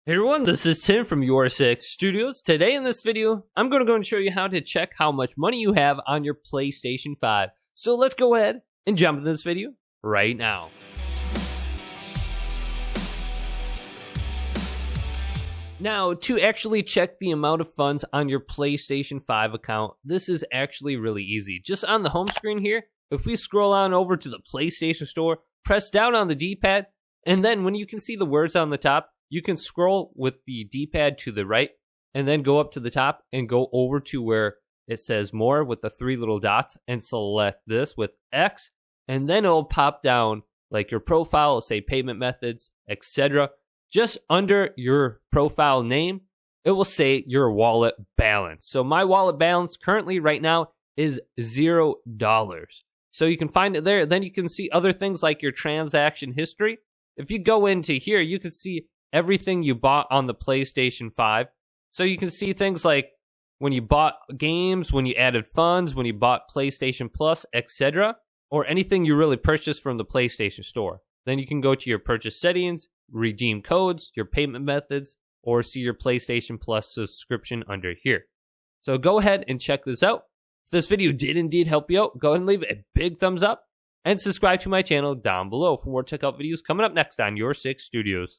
Hey everyone, this is Tim from YourSixStudios. Today in this video, I'm going to go and show you how to check how much money you have on your PlayStation 5. So let's go ahead and jump into this video right now. Now, to actually check the amount of funds on your PlayStation 5 account, this is actually really easy. Just on the home screen here, if we scroll on over to the PlayStation Store, press down on the D-pad, and then when you can see the words on the top, you can scroll with the D-pad to the right and then go up to the top and go over to where it says more with the three little dots and select this with X, and then it'll pop down like your profile, it'll say payment methods, etc. Just under your profile name, it will say your wallet balance. So my wallet balance currently right now is $0. So you can find it there. Then you can see other things like your transaction history. If you go into here, you can see everything you bought on the PlayStation 5. So you can see things like when you bought games, when you added funds, when you bought PlayStation Plus, etc. Or anything you really purchased from the PlayStation Store. Then you can go to your purchase settings, redeem codes, your payment methods, or see your PlayStation Plus subscription under here. So go ahead and check this out. If this video did indeed help you out, go ahead and leave a big thumbs up and subscribe to my channel down below for more tech out videos coming up next on YourSixStudios.